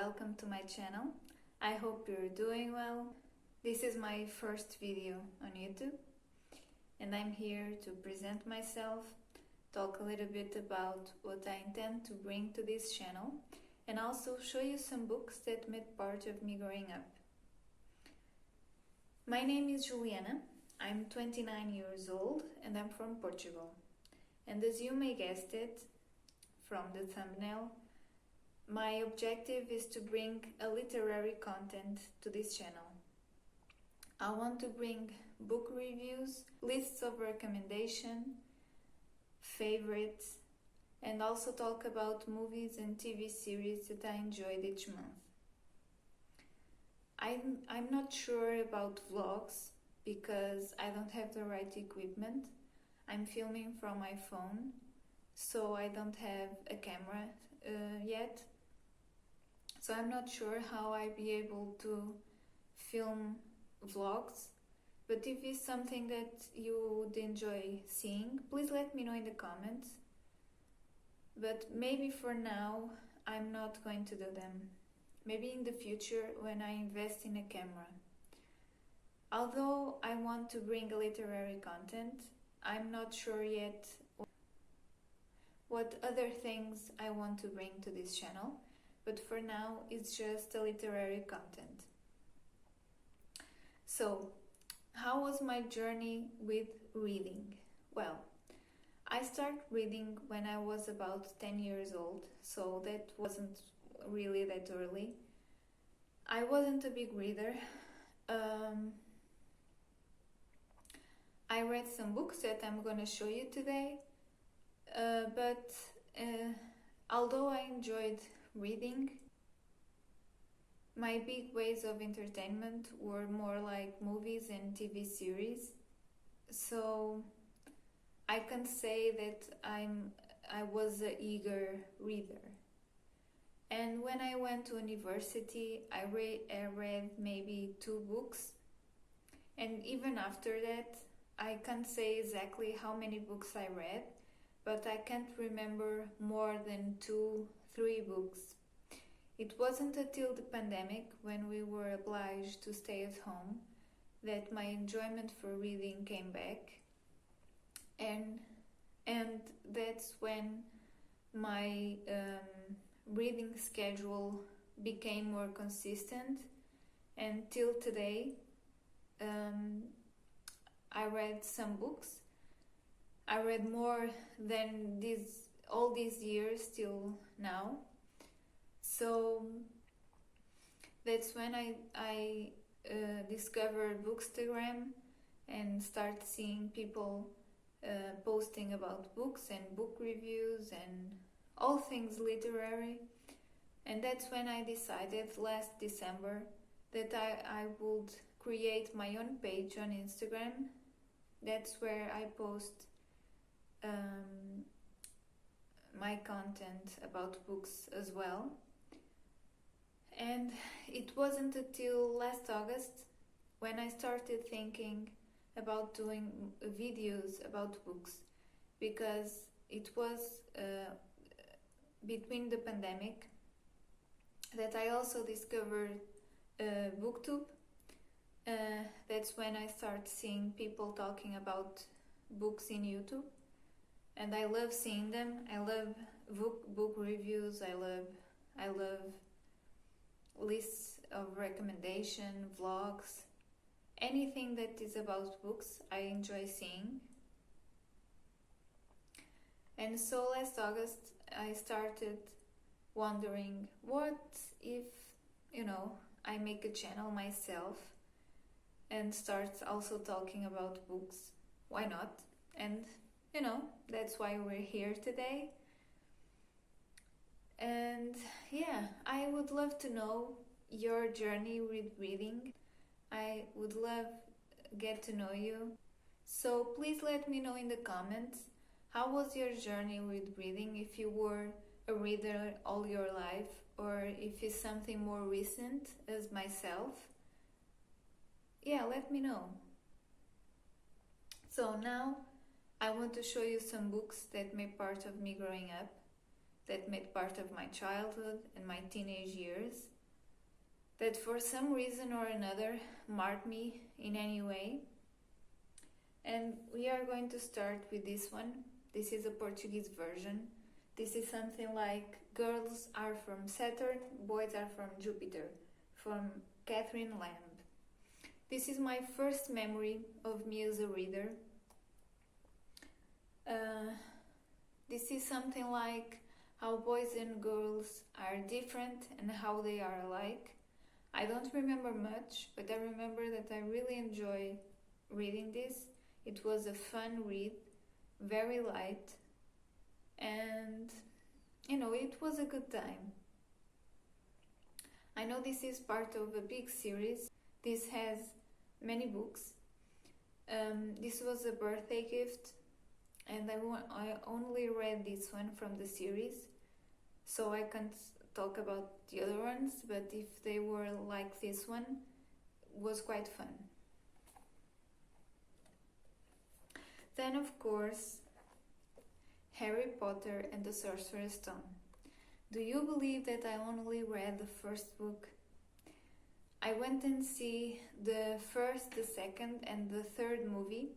welcome to my channel. I hope you're doing well. This is my first video on YouTube and I'm here to present myself, talk a little bit about what I intend to bring to this channel and also show you some books that made part of me growing up. My name is Juliana, I'm 29 years old and I'm from Portugal. And as you may guess it from the thumbnail, my objective is to bring a literary content to this channel. I want to bring book reviews, lists of recommendation, favorites, and also talk about movies and TV series that I enjoyed each month. I'm not sure about vlogs because I don't have the right equipment. I'm filming from my phone, so I don't have a camera yet. So I'm not sure how I'll be able to film vlogs, but if it's something that you would enjoy seeing, please let me know in the comments. But maybe for now, I'm not going to do them. Maybe in the future when I invest in a camera. Although I want to bring a literary content, I'm not sure yet what other things I want to bring to this channel. But for now, it's just a literary content. So, how was my journey with reading? Well, I started reading when I was about 10 years old, so that wasn't really that early. I wasn't a big reader. I read some books that I'm going to show you today, but although I enjoyed reading, my big ways of entertainment were more like movies and TV series. So I can say that I was an eager reader. And when I went to university, I read maybe 2 books. And even after that, I can't say exactly how many books I read, but I can't remember more than 2-3 books. It wasn't until the pandemic, when we were obliged to stay at home, that my enjoyment for reading came back. And that's when my reading schedule became more consistent. And till today, I read some books. I read more than all these years till now. So that's when I discovered Bookstagram and start seeing people posting about books and book reviews and all things literary. And that's when I decided last December that I would create my own page on Instagram. That's where I post my content about books as well. And it wasn't until last August when I started thinking about doing videos about books, because it was between the pandemic that I also discovered Booktube. That's when I start seeing people talking about books in YouTube, and I love seeing them. I love book reviews. I love lists of recommendation, vlogs, anything that is about books I enjoy seeing. And so last August I started wondering, what if, I make a channel myself and start also talking about books? Why not? And that's why we're here today. And yeah, I would love to know your journey with reading. I would love to get to know you. So please let me know in the comments, how was your journey with reading, if you were a reader all your life, or if it's something more recent as myself. Yeah, let me know. So now I want to show you some books that made part of me growing up, that made part of my childhood and my teenage years. that for some reason or another marked me in any way. And we are going to start with this one. This is a Portuguese version. This is something like Girls Are From Saturn, Boys Are From Jupiter, from Kathryn Lamb. This is my first memory of me as a reader. This is something like how boys and girls are different and how they are alike. I don't remember much, but I remember that I really enjoy reading this. It was a fun read, very light, and it was a good time. I know this is part of a big series. This has many books. This was a birthday gift, and I only read this one from the series, so I can't talk about the other ones, but if they were like this one, it was quite fun. Then, of course, Harry Potter and the Sorcerer's Stone. Do you believe that I only read the first book? I went and see the first, the second, and the third movie,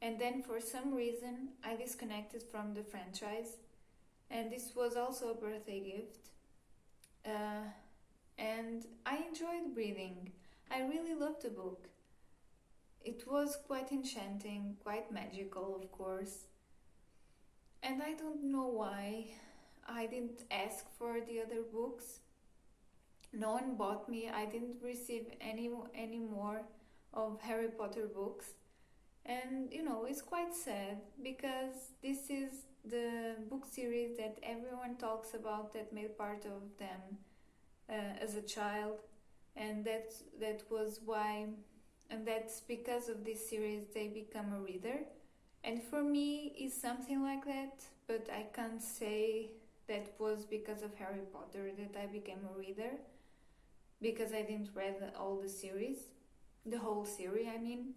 and then for some reason I disconnected from the franchise, and this was also a birthday gift. And I enjoyed reading. I really loved the book. It was quite enchanting, quite magical, of course. And I don't know why I didn't ask for the other books. No one bought me. I didn't receive any more of Harry Potter books. And it's quite sad, because this is the book series that everyone talks about, that made part of them as a child, and that was why, and that's because of this series they become a reader. And for me, it's something like that, but I can't say that was because of Harry Potter that I became a reader, because I didn't read all the series, the whole series, I mean.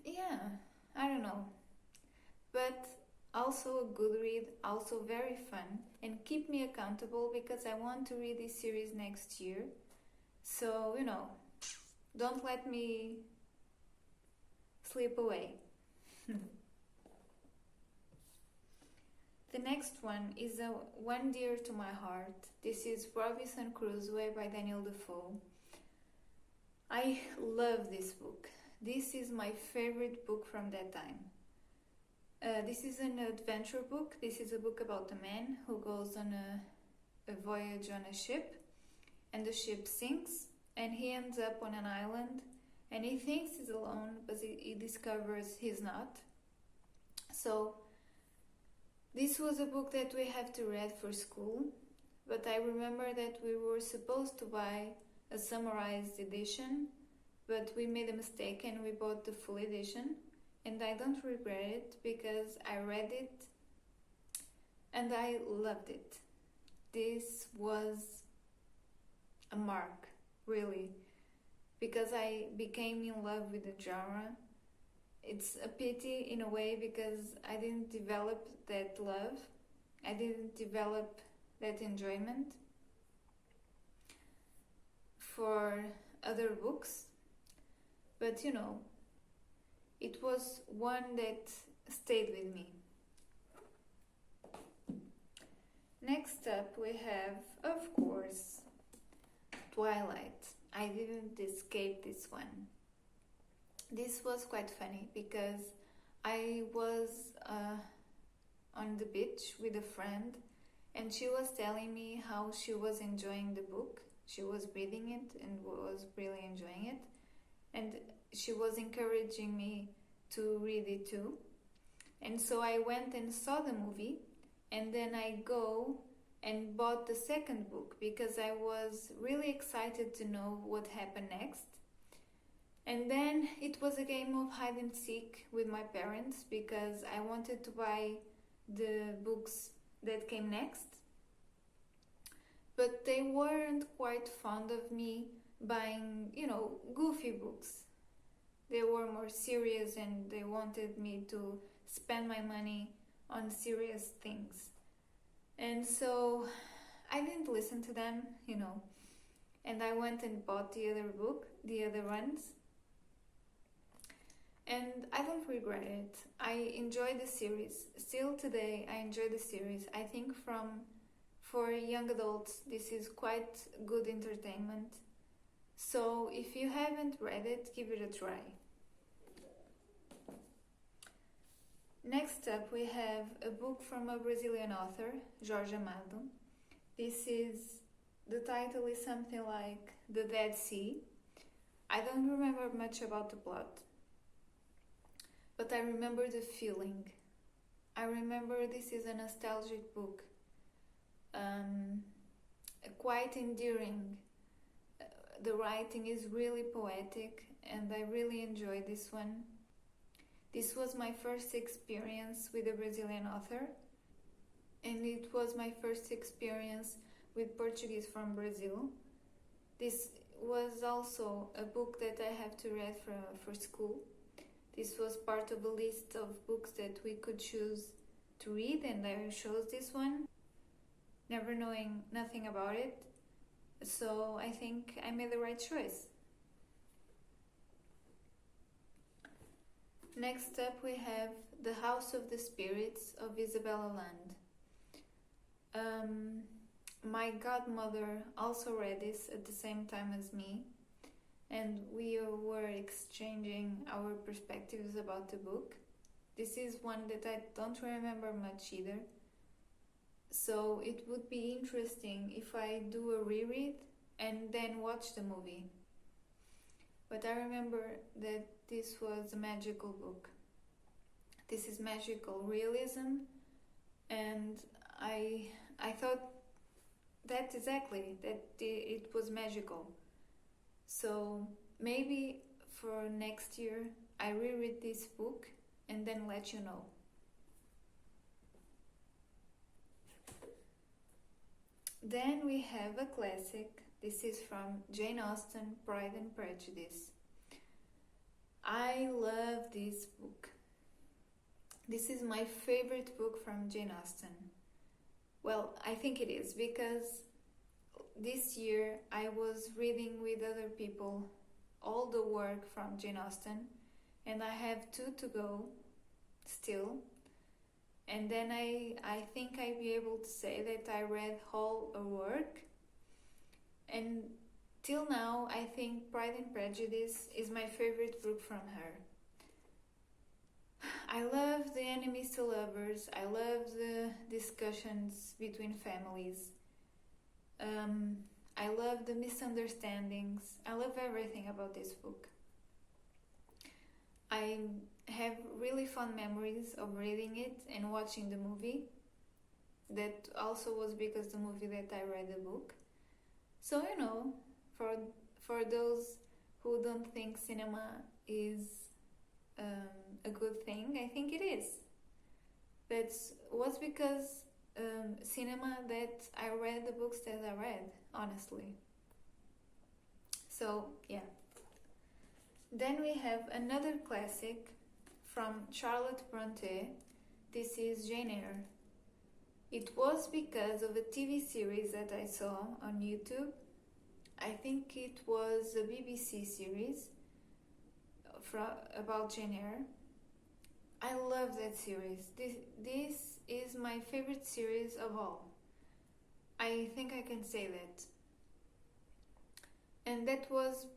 Yeah, I don't know. But also a good read, also very fun, and keep me accountable, because I want to read this series next year. So, don't let me slip away. The next one is one dear to my heart. This is Robinson Crusoe by Daniel Defoe. I love this book. This is my favorite book from that time. This is an adventure book. This is a book about a man who goes on a voyage on a ship, and the ship sinks, and he ends up on an island, and he thinks he's alone, but he discovers he's not. So this was a book that we have to read for school, but I remember that we were supposed to buy a summarized edition, but we made a mistake and we bought the full edition, and I don't regret it, because I read it and I loved it. This was a mark, really, because I became in love with the genre. It's a pity in a way, because I didn't develop that love. I didn't develop that enjoyment for other books. But it was one that stayed with me. Next up we have, of course, Twilight. I didn't escape this one. This was quite funny, because I was on the beach with a friend, and she was telling me how she was enjoying the book. She was reading it and was really enjoying it, and she was encouraging me to read it too. And so I went and saw the movie, and then I go and bought the second book, because I was really excited to know what happened next. And then it was a game of hide and seek with my parents, because I wanted to buy the books that came next. But they weren't quite fond of me buying, goofy books. They were more serious, and they wanted me to spend my money on serious things. And so I didn't listen to them, and I went and bought the other ones, and I don't regret it. I enjoy the series. Still today, I enjoy the series. I think for young adults, this is quite good entertainment. So if you haven't read it, give it a try. Next up, we have a book from a Brazilian author, Jorge Amado. The title is something like The Dead Sea. I don't remember much about the plot, but I remember the feeling. I remember this is a nostalgic book, quite endearing. The writing is really poetic, and I really enjoyed this one. This was my first experience with a Brazilian author, and it was my first experience with Portuguese from Brazil. This was also a book that I have to read for school. This was part of a list of books that we could choose to read, and I chose this one, never knowing nothing about it. So I think I made the right choice. Next up, we have The House of the Spirits of Isabel Allende. My godmother also read this at the same time as me, and we were exchanging our perspectives about the book. This is one that I don't remember much either, so it would be interesting if I do a reread and then watch the movie. But I remember that this was a magical book. This is magical realism, and I thought that it was magical. So maybe for next year I reread this book and then let you know. Then we have a classic. This is from Jane Austen, Pride and Prejudice. I love this book. This is my favorite book from Jane Austen. Well, I think it is, because this year I was reading with other people all the work from Jane Austen, and I have 2 to go still. And then I think I'll be able to say that I read all her work. And till now, I think Pride and Prejudice is my favorite book from her. I love the enemies to lovers. I love the discussions between families. I love the misunderstandings. I love everything about this book. I have really fond memories of reading it and watching the movie. That also was because the movie that I read the book. So, for those who don't think cinema is a good thing, I think it is. That was because cinema that I read the books that I read, honestly. So, yeah. Then we have another classic from Charlotte Brontë. This is Jane Eyre. It was because of a TV series that I saw on YouTube. I think it was a BBC series about Jane Eyre. I love that series. This is my favorite series of all. I think I can say that. And that was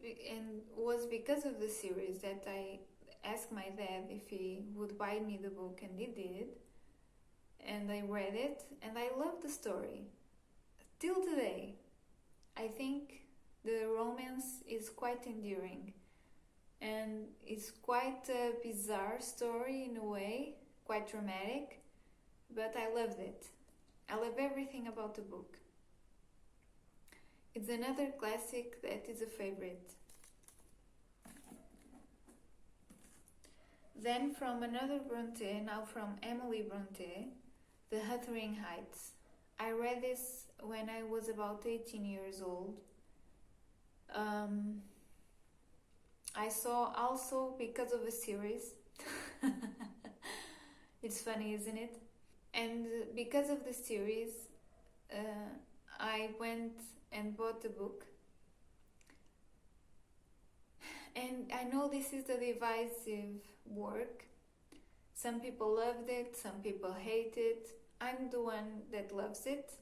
because of the series that I asked my dad if he would buy me the book, and he did. And I read it, and I love the story. Till today, I think the romance is quite endearing. And it's quite a bizarre story in a way, quite dramatic, but I loved it. I love everything about the book. It's another classic that is a favorite. Then from another Brontë, now from Emily Brontë, The Wuthering Heights. I read this when I was about 18 years old. I saw also because of a series. It's funny, isn't it? And because of the series, I went and bought the book. And I know this is a divisive work. Some people loved it, some people hate it. I'm the one that loves it.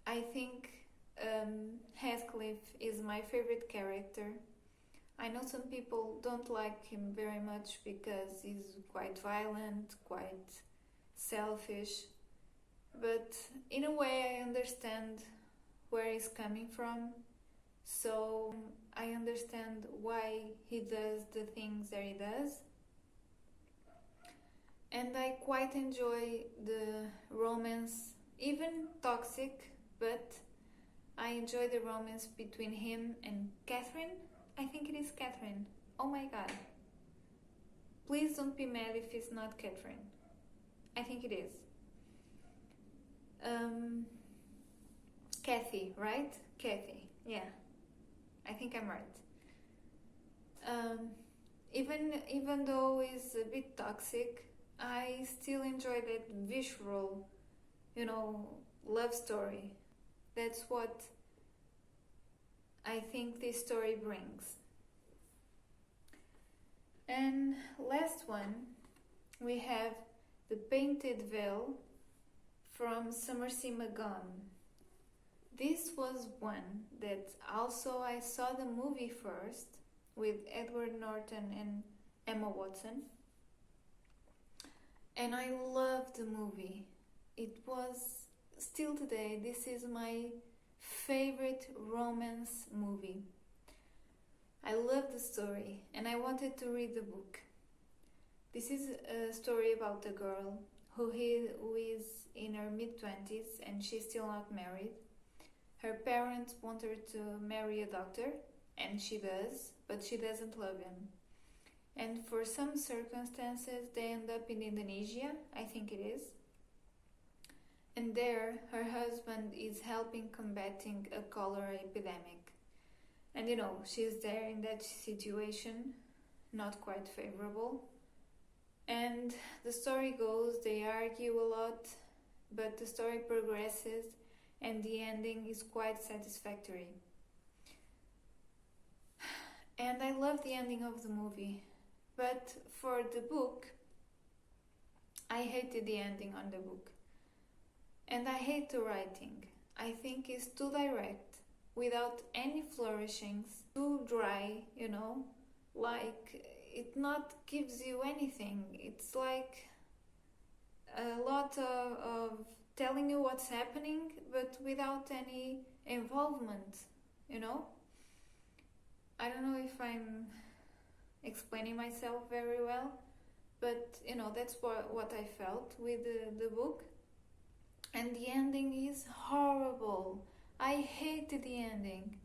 I think Heathcliff is my favorite character. I know some people don't like him very much because he's quite violent, quite selfish. But in a way I understand where he's coming from. So I understand why he does the things that he does. And I quite enjoy the romance, even toxic, but I enjoy the romance between him and Kathryn. I think it is Kathryn. Oh my god. Please don't be mad if it's not Kathryn. I think it is. Kathy, right? Kathy, yeah. I think I'm right. Even though it's a bit toxic, I still enjoy that visceral, love story. That's what I think this story brings. And last one, we have The Painted Veil from Somerset Maugham. This was one that also I saw the movie first with Edward Norton and Emma Watson. And I loved the movie. It was, still today, this is my favorite romance movie. I love the story and I wanted to read the book. This is a story about a girl who is in her mid-20s and she's still not married. Her parents want her to marry a doctor, and she does, but she doesn't love him. And for some circumstances, they end up in Indonesia, I think it is. And there, her husband is helping combating a cholera epidemic. And she's there in that situation, not quite favorable. And the story goes, they argue a lot, but the story progresses, and the ending is quite satisfactory. And I love the ending of the movie. But for the book, I hated the ending on the book. And I hate the writing. I think it's too direct, without any flourishings, too dry, like it not gives you anything. It's like a lot of telling you what's happening, but without any involvement, I don't know if I'm explaining myself very well, but that's what I felt with the book. And the ending is horrible. I hated the ending.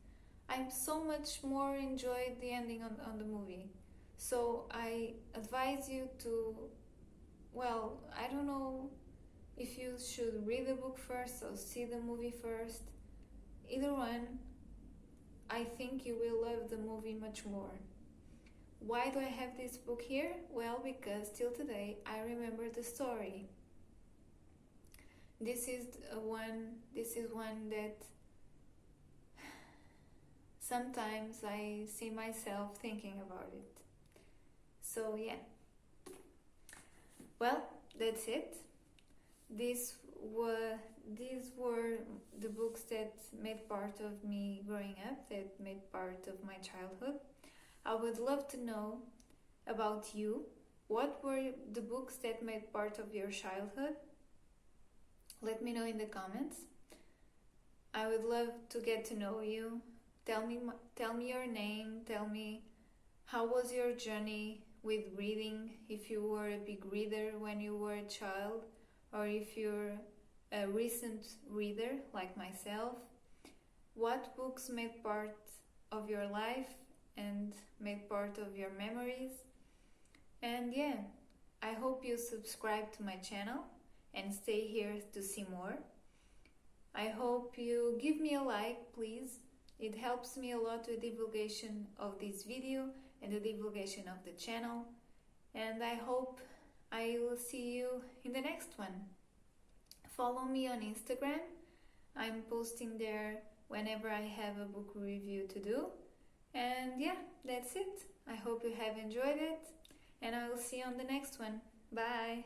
I so much more enjoyed the ending on the movie. So I advise you to, I don't know if you should read the book first or see the movie first. Either one, I think you will love the movie much more. Why do I have this book here? Well, because till today I remember the story. This is one that sometimes I see myself thinking about it. So yeah. Well, that's it. These were the books that made part of me growing up, that made part of my childhood. I would love to know about you. What were the books that made part of your childhood? Let me know in the comments. I would love to get to know you. Tell me your name. Tell me how was your journey with reading, if you were a big reader when you were a child, or if you're a recent reader like myself. What books made part of your life and made part of your memories? And yeah, I hope you subscribe to my channel and stay here to see more. I hope you give me a like, please. It helps me a lot with divulgation of this video and the divulgation of the channel. And I hope I will see you in the next one. Follow me on Instagram. I'm posting there whenever I have a book review to do. And yeah, that's it. I hope you have enjoyed it, and I will see you on the next one. Bye!